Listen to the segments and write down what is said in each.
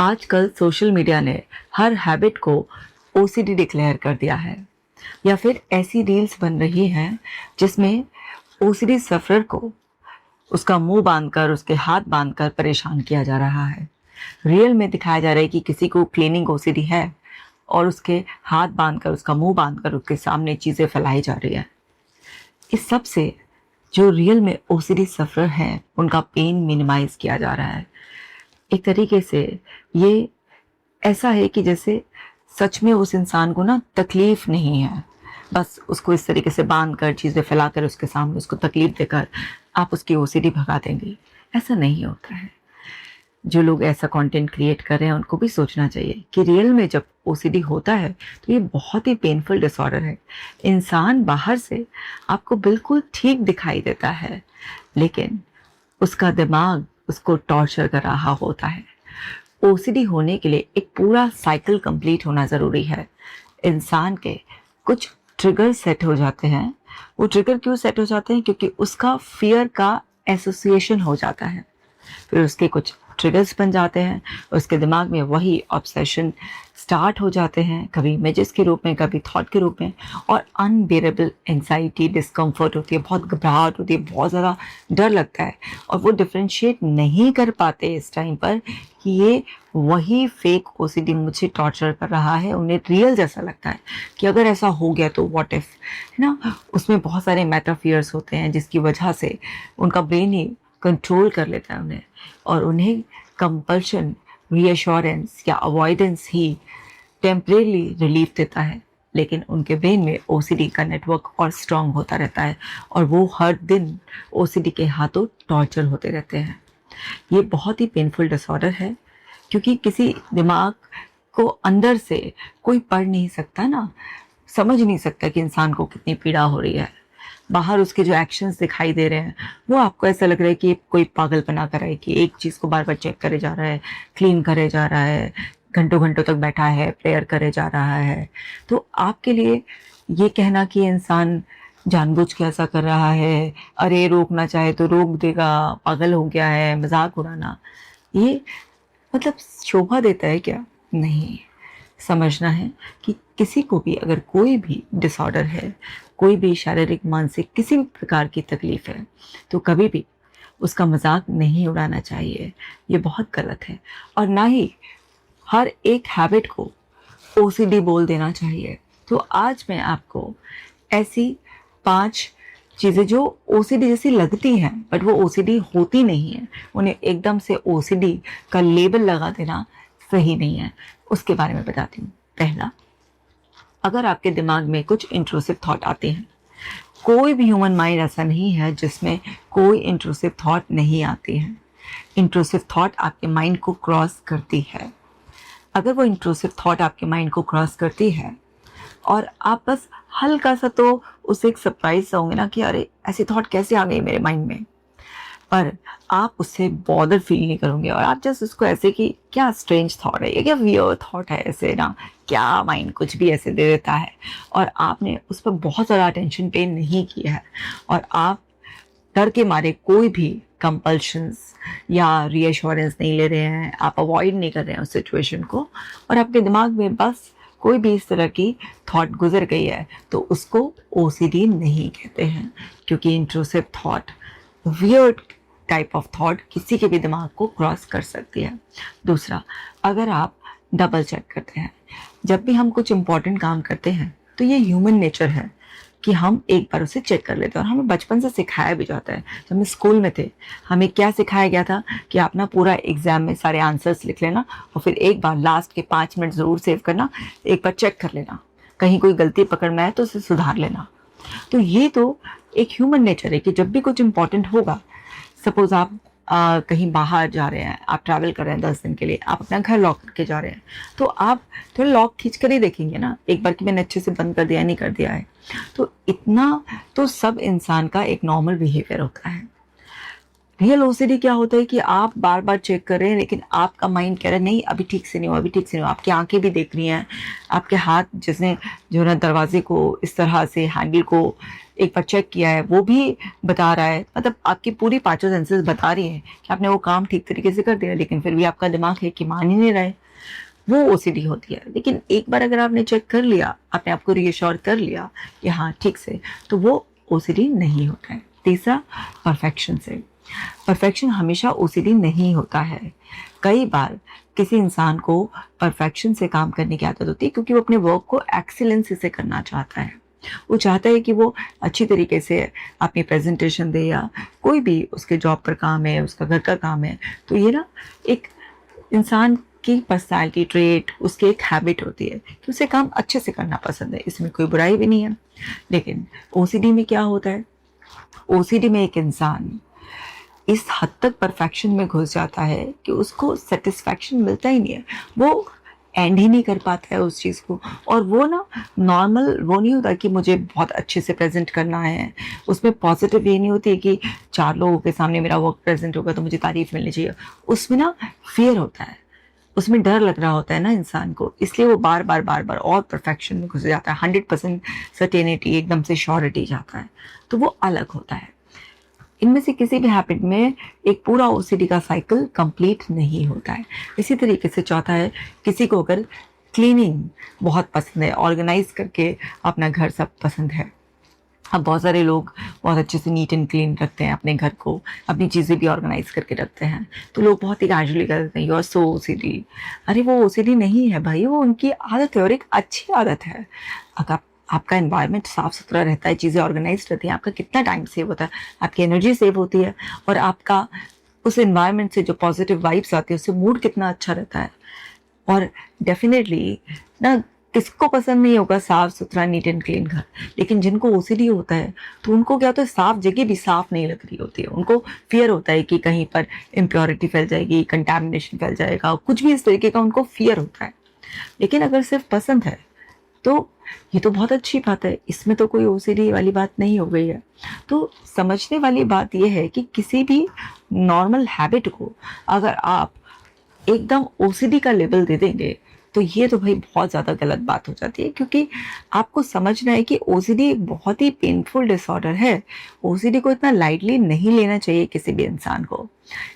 आजकल social media ने हर habit को ओसीडी डिक्लेयर कर दिया है या फिर ऐसी रील्स बन रही हैं जिसमें ओसीडी सफ़रर को उसका मुंह बांधकर उसके हाथ बांधकर परेशान किया जा रहा है। रियल में दिखाया जा रहा है कि किसी को क्लीनिंग ओसीडी है और उसके हाथ बांधकर उसका मुंह बांधकर उसके सामने चीज़ें फैलाई जा रही है। इस सब से जो रियल में ओसीडी सफ़रर हैं उनका पेन मिनिमाइज किया जा रहा है। एक तरीके से ये ऐसा है कि जैसे सच में उस इंसान को ना तकलीफ़ नहीं है, बस उसको इस तरीके से बांध कर चीज़ें फैलाकर उसके सामने उसको तकलीफ़ देकर आप उसकी ओसीडी भगा देंगे। ऐसा नहीं होता है। जो लोग ऐसा कंटेंट क्रिएट कर रहे हैं उनको भी सोचना चाहिए कि रियल में जब ओसीडी होता है तो ये बहुत ही पेनफुल डिसऑर्डर है। इंसान बाहर से आपको बिल्कुल ठीक दिखाई देता है, लेकिन उसका दिमाग उसको टॉर्चर कर रहा होता है। ओसीडी होने के लिए एक पूरा साइकिल कंप्लीट होना ज़रूरी है। इंसान के कुछ ट्रिगर सेट हो जाते हैं। वो ट्रिगर क्यों सेट हो जाते हैं? क्योंकि उसका फियर का एसोसिएशन हो जाता है। फिर उसके कुछ ट्रिगर्स बन जाते हैं, उसके दिमाग में वही ऑब्सेशन स्टार्ट हो जाते हैं, कभी इमेजेस के रूप में, कभी थॉट के रूप में, और अनबेरेबल एंजाइटी, डिस्कम्फर्ट होती है, बहुत घबराहट होती है, बहुत ज़्यादा डर लगता है और वो डिफ्रेंशिएट नहीं कर पाते इस टाइम पर कि ये वही फेक ओसीडी मुझे टॉर्चर कर रहा है। उन्हें रियल जैसा लगता है कि अगर ऐसा हो गया तो व्हाट इफ, है ना। उसमें बहुत सारे मेटाफियर्स होते हैं जिसकी वजह से उनका ब्रेन ही कंट्रोल कर लेता है उन्हें, और उन्हें कंपल्शन, रीअश्योरेंस या अवॉइडेंस ही टेम्परेली रिलीफ देता है, लेकिन उनके ब्रेन में ओसीडी का नेटवर्क और स्ट्रांग होता रहता है और वो हर दिन ओसीडी के हाथों टॉर्चर होते रहते हैं। ये बहुत ही पेनफुल डिसऑर्डर है, क्योंकि किसी दिमाग को अंदर से कोई पढ़ नहीं सकता ना, समझ नहीं सकता कि इंसान को कितनी पीड़ा हो रही है। बाहर उसके जो एक्शंस दिखाई दे रहे हैं वो आपको ऐसा लग रहा है कि कोई पागलपना कर रहा है, कि एक चीज़ को बार बार चेक करे जा रहा है, क्लीन करे जा रहा है, घंटों घंटों तक बैठा है, प्रेयर करे जा रहा है। तो आपके लिए ये कहना कि इंसान जानबूझ के ऐसा कर रहा है, अरे रोकना चाहे तो रोक देगा, पागल हो गया है, मजाक उड़ाना, ये मतलब शोभा देता है क्या? नहीं। समझना है कि किसी को भी अगर कोई भी डिसऑर्डर है, कोई भी शारीरिक, मानसिक किसी भी प्रकार की तकलीफ़ है, तो कभी भी उसका मजाक नहीं उड़ाना चाहिए। ये बहुत गलत है। और ना ही हर एक हैबिट को ओसीडी बोल देना चाहिए। तो आज मैं आपको ऐसी 5 चीज़ें जो ओसीडी जैसी लगती हैं बट वो ओसीडी होती नहीं है, उन्हें एकदम से ओसीडी का लेबल लगा देना सही नहीं है, उसके बारे में बताती हूँ। पहला, अगर आपके दिमाग में कुछ इंट्रूसिव थॉट आते हैं, कोई भी ह्यूमन माइंड ऐसा नहीं है जिसमें कोई इंट्रूसिव थॉट नहीं आती हैं। इंट्रूसिव थॉट आपके माइंड को क्रॉस करती है। अगर वो इंट्रूसिव थॉट आपके माइंड को क्रॉस करती है और आप बस हल्का सा तो उससे एक सरप्राइज होंगे ना कि अरे ऐसी थॉट कैसे आ गई मेरे माइंड में, पर आप उससे बॉदर फील नहीं करोगे और आप जस्ट उसको ऐसे कि क्या स्ट्रेंज थॉट है, ये क्या वियर्ड थॉट है, ऐसे ना क्या माइंड कुछ भी ऐसे दे देता है, और आपने उस पर बहुत ज़्यादा अटेंशन पे नहीं किया है और आप डर के मारे कोई भी कंपल्शंस या रीअश्योरेंस नहीं ले रहे हैं, आप अवॉइड नहीं कर रहे हैं उस सिचुएशन को, और आपके दिमाग में बस कोई भी इस तरह की थॉट गुजर गई है, तो उसको ओसीडी नहीं कहते हैं, क्योंकि intrusive thought, weird type of thought किसी के भी दिमाग को क्रॉस कर सकती है। दूसरा, अगर आप डबल चेक करते हैं, जब भी हम कुछ इंपॉर्टेंट काम करते हैं तो ये ह्यूमन नेचर है कि हम एक बार उसे चेक कर लेते हैं, और हमें बचपन से सिखाया भी जाता है। जब हम स्कूल में थे हमें क्या सिखाया गया था कि आप ना पूरा एग्जाम में सारे आंसर्स लिख लेना और फिर एक बार लास्ट के 5 मिनट ज़रूर सेव करना, एक बार चेक कर लेना, कहीं कोई गलती पकड़ में आए तो उसे सुधार लेना। तो ये तो एक ह्यूमन नेचर है कि जब भी कुछ इंपॉर्टेंट होगा, सपोज आप कहीं बाहर जा रहे हैं, आप ट्रैवल कर रहे हैं 10 दिन के लिए, आप अपना घर लॉक करके जा रहे हैं, तो आप थोड़ा लॉक खींच कर ही देखेंगे ना एक बार कि मैंने अच्छे से बंद कर दिया नहीं कर दिया है। तो इतना तो सब इंसान का एक नॉर्मल बिहेवियर होता है। रियल ओसीडी क्या होता है कि आप बार बार चेक कर रहे हैं, लेकिन आपका माइंड कह रहा है नहीं अभी ठीक से नहीं हो, अभी ठीक से नहीं हो। आपकी आंखें भी देख रही हैं, आपके हाथ जिसने जो ना दरवाजे को इस तरह से हैंडल को एक बार चेक किया है वो भी बता रहा है, मतलब आपकी पूरी पांचों सेंसेस बता रही हैं कि आपने वो काम ठीक तरीके से कर दिया, लेकिन फिर भी आपका दिमाग है कि मान ही नहीं रहा है। वो ओसीडी होती है। लेकिन एक बार अगर आपने चेक कर लिया, आपने आपको रीअश्योर कर लिया कि हाँ ठीक से, तो वो ओसीडी नहीं होता है। तीसरा, परफेक्शन से। परफेक्शन हमेशा ओसीडी नहीं होता है। कई बार किसी इंसान को परफेक्शन से काम करने की आदत होती है क्योंकि वो अपने वर्क को एक्सीलेंस से करना चाहता है। वो चाहता है कि वो अच्छी तरीके से अपनी प्रेजेंटेशन दे, या कोई भी उसके जॉब पर काम है, उसका घर का काम है, तो ये ना एक इंसान की पर्सनालिटी ट्रेट, उसकी एक हैबिट होती है कि उसे काम अच्छे से करना पसंद है। इसमें कोई बुराई भी नहीं है। लेकिन ओसीडी में क्या होता है, ओसीडी में एक इंसान इस हद तक परफेक्शन में घुस जाता है कि उसको सेटिस्फैक्शन मिलता ही नहीं है, वो एंड ही नहीं कर पाता है उस चीज़ को। और वो ना नॉर्मल वो नहीं होता कि मुझे बहुत अच्छे से प्रेजेंट करना है, उसमें पॉजिटिव ये नहीं होती है कि 4 लोगों के सामने मेरा वर्क प्रेजेंट होगा तो मुझे तारीफ मिलनी चाहिए। उसमें ना फियर होता है, उसमें डर लग रहा होता है ना इंसान को, इसलिए वो बार बार और परफेक्शन में घुस जाता है। 100% सर्टेनिटी, एकदम से श्योरिटी जाता है, तो वो अलग होता है। इनमें से किसी भी हैबिट में एक पूरा ओसीडी का साइकिल कंप्लीट नहीं होता है। इसी तरीके से चौथा है, किसी को अगर क्लीनिंग बहुत पसंद है, ऑर्गेनाइज करके अपना घर सब पसंद है। अब बहुत सारे लोग बहुत अच्छे से नीट एंड क्लीन रखते हैं अपने घर को, अपनी चीज़ें भी ऑर्गेनाइज करके रखते हैं, तो लोग बहुत ही कैजुअली कर देते हैं यू आर सो ओसीडी। अरे वो ओसीडी नहीं है भाई, वो उनकी आदत है और एक अच्छी आदत है। अगर आपका एनवायरनमेंट साफ़ सुथरा रहता है, चीज़ें ऑर्गेनाइज रहती हैं, आपका कितना टाइम सेव होता है, आपकी एनर्जी सेव होती है, और आपका उस एनवायरनमेंट से जो पॉजिटिव वाइब्स आती है उससे मूड कितना अच्छा रहता है। और डेफिनेटली ना, किसको पसंद नहीं होगा साफ़ सुथरा नीट एंड क्लीन घर, लेकिन जिनको ओसीडी होता है तो उनको क्या होता है, साफ़ जगह भी साफ़ नहीं लग रही होती है, उनको फियर होता है कि कहीं पर इम्प्योरिटी फैल जाएगी, कंटामिनेशन फैल जाएगा, कुछ भी इस तरीके का उनको फियर होता है। लेकिन अगर सिर्फ पसंद है तो ये तो बहुत अच्छी बात है, इसमें तो कोई ओसीडी वाली बात नहीं हो गई है। तो समझने वाली बात यह है कि किसी भी नॉर्मल हैबिट को अगर आप एकदम ओसीडी का लेबल दे देंगे तो ये तो भाई बहुत ज़्यादा गलत बात हो जाती है, क्योंकि आपको समझना है कि ओसीडी एक बहुत ही पेनफुल डिसऑर्डर है। ओसीडी को इतना लाइटली नहीं लेना चाहिए किसी भी इंसान को।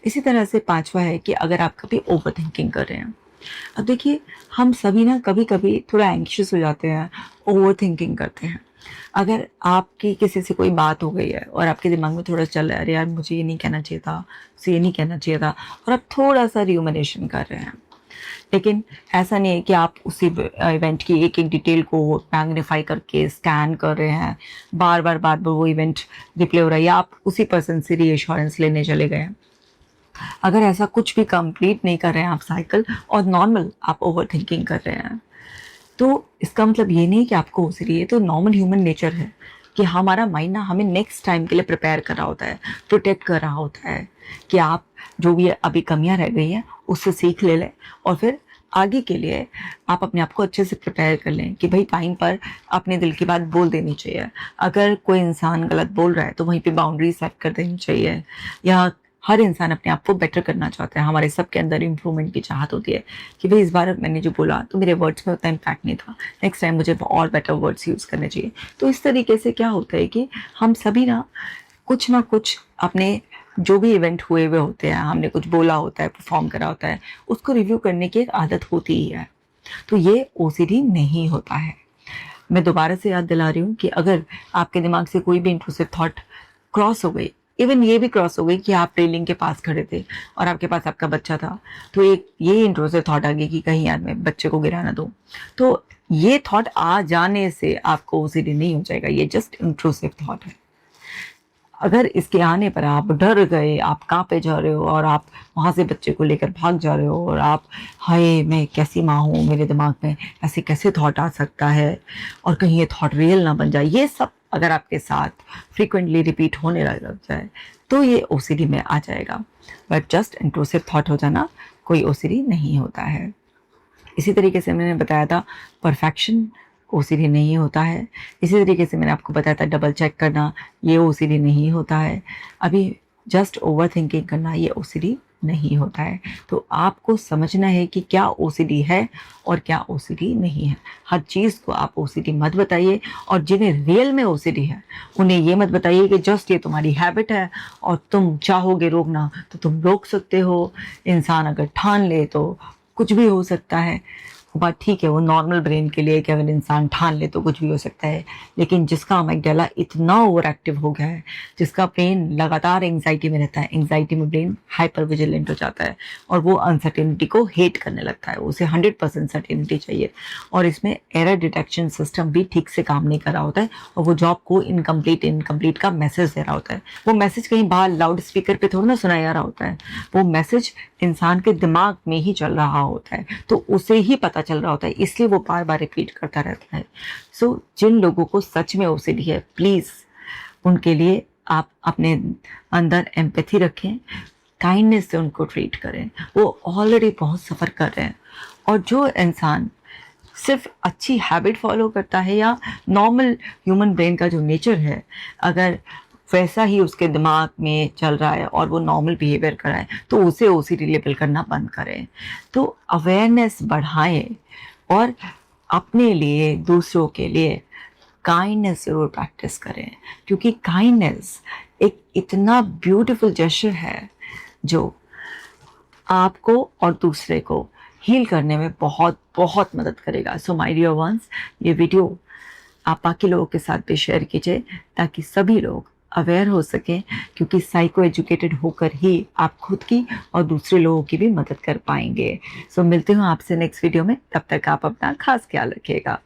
इसी तरह से पांचवा है कि अगर आप कभी ओवर थिंकिंग कर रहे हैं। अब देखिए, हम सभी ना कभी कभी थोड़ा एंग्शियस हो जाते हैं, ओवर थिंकिंग करते हैं। अगर आपकी किसी से कोई बात हो गई है और आपके दिमाग में थोड़ा चल रहा है, अरे यार मुझे ये नहीं कहना चाहिए था, उसे ये नहीं कहना चाहिए था, और आप थोड़ा सा र्यूमिनेशन कर रहे हैं, लेकिन ऐसा नहीं है कि आप उसी इवेंट की एक एक डिटेल को मैग्नीफाई करके स्कैन कर रहे हैं, बार बार वो इवेंट रिप्ले हो रहा है, या आप उसी पर्सन से रीअश्योरेंस लेने चले गए हैं। अगर ऐसा कुछ भी कंप्लीट नहीं कर रहे हैं आप साइकिल, और नॉर्मल आप ओवर थिंकिंग कर रहे हैं, तो इसका मतलब ये नहीं कि आपको ओसीडी है, तो नॉर्मल ह्यूमन नेचर है कि हमारा माइंड ना हमें नेक्स्ट टाइम के लिए प्रिपेयर कर रहा होता है, प्रोटेक्ट कर रहा होता है कि आप जो भी अभी कमियां रह गई हैं उससे सीख ले लें, और फिर आगे के लिए आप अपने आप को अच्छे से प्रिपेयर कर लें कि भाई टाइम पर अपने दिल की बात बोल देनी चाहिए। अगर कोई इंसान गलत बोल रहा है तो वहीं पे बाउंड्री सेट कर देनी चाहिए। या हर इंसान अपने आप को बेटर करना चाहता है, हमारे सबके अंदर इम्प्रूवमेंट की चाहत होती है कि भाई इस बार मैंने जो बोला तो मेरे वर्ड्स में उतना इम्पैक्ट नहीं था, नेक्स्ट टाइम मुझे और बेटर वर्ड्स यूज़ करने चाहिए। तो इस तरीके से क्या होता है कि हम सभी ना कुछ अपने जो भी इवेंट हुए हुए होते हैं, हमने कुछ बोला होता है, परफॉर्म करा होता है, उसको रिव्यू करने की एक आदत होती ही है। तो ये ओसीडी नहीं होता है। मैं दोबारा से याद दिला रही हूँ कि अगर आपके दिमाग से कोई भी इंट्रूसिव थॉट क्रॉस हो गई, इवन ये भी क्रॉस हो गई कि आप रेलिंग के पास खड़े थे और आपके पास आपका बच्चा था, तो एक ये इंट्रूसिव थॉट आ गई कि कहीं यार मैं बच्चे को गिरा ना दूँ, तो ये थॉट आ जाने से आपको ओसीडी नहीं हो जाएगा, ये जस्ट इंट्रूसिव थॉट है। अगर इसके आने पर आप डर गए, आप कांपे जा रहे हो और आप वहाँ से बच्चे को लेकर भाग जा रहे हो, और आप हाय मैं कैसी माँ हूँ, मेरे दिमाग में ऐसे कैसे थॉट आ सकता है, और कहीं ये थॉट रियल ना बन जाए, ये सब अगर आपके साथ फ्रीक्वेंटली रिपीट होने लग जाए तो ये ओसीडी में आ जाएगा। बट जस्ट इंट्रूसिव थॉट हो जाना कोई ओसीडी नहीं होता है। इसी तरीके से मैंने बताया था परफेक्शन ओसीडी नहीं होता है। इसी तरीके से मैंने आपको बताया था डबल चेक करना, ये ओसीडी नहीं होता है। अभी जस्ट ओवर थिंकिंग करना ये ओसीडी नहीं होता है। तो आपको समझना है कि क्या ओसीडी है और क्या ओसीडी नहीं है। हर चीज़ को आप ओसीडी मत बताइए, और जिन्हें रियल में ओसीडी है उन्हें ये मत बताइए कि जस्ट ये तुम्हारी हैबिट है और तुम चाहोगे रोकना तो तुम रोक सकते हो। इंसान अगर ठान ले तो कुछ भी हो सकता है। बात ठीक है, वो नॉर्मल ब्रेन के लिए कि अगर इंसान ठान ले तो कुछ भी हो सकता है, लेकिन जिसका अमिगडाला इतना ओवर एक्टिव हो गया है, जिसका ब्रेन लगातार एंग्जाइटी में रहता है, एंग्जाइटी में ब्रेन हाइपर विजिलेंट हो जाता है और वो अनसर्टेनिटी को हेट करने लगता है। उसे 100% सर्टेनिटी चाहिए, और इसमें एरर डिटेक्शन सिस्टम भी ठीक से काम नहीं कर रहा होता है, और वो जॉब को इनकम्प्लीट का मैसेज दे रहा होता है। वो मैसेज कहीं बाहर लाउड स्पीकर पर थोड़ा ना सुनाया जा रहा होता है, वो मैसेज इंसान के दिमाग में ही चल रहा होता है, तो उसे ही पता चल रहा होता है, इसलिए वो बार बार रिपीट करता रहता है। सो जिन लोगों को सच में ओसीडी है, प्लीज़ उनके लिए आप अपने अंदर एम्पैथी रखें, काइंडनेस से उनको ट्रीट करें। वो ऑलरेडी बहुत सफ़र कर रहे हैं, और जो इंसान सिर्फ अच्छी हैबिट फॉलो करता है या नॉर्मल ह्यूमन ब्रेन का जो नेचर है, अगर वैसा ही उसके दिमाग में चल रहा है और वो नॉर्मल बिहेवियर कर रहा है, तो उसे ओसीडी लेबल करना बंद करें। तो अवेयरनेस बढ़ाएं, और अपने लिए, दूसरों के लिए काइंडनेस ज़रूर प्रैक्टिस करें, क्योंकि काइंडनेस एक इतना ब्यूटीफुल जेस्चर है जो आपको और दूसरे को हील करने में बहुत बहुत मदद करेगा। सो माय डियर वंस, ये वीडियो आप बाकी लोगों के साथ भी शेयर कीजिए, ताकि सभी लोग अवेयर हो सकें, क्योंकि साइको एजुकेटेड होकर ही आप खुद की और दूसरे लोगों की भी मदद कर पाएंगे। सो मिलते हूँ आपसे नेक्स्ट वीडियो में, तब तक आप अपना खास ख्याल रखिएगा।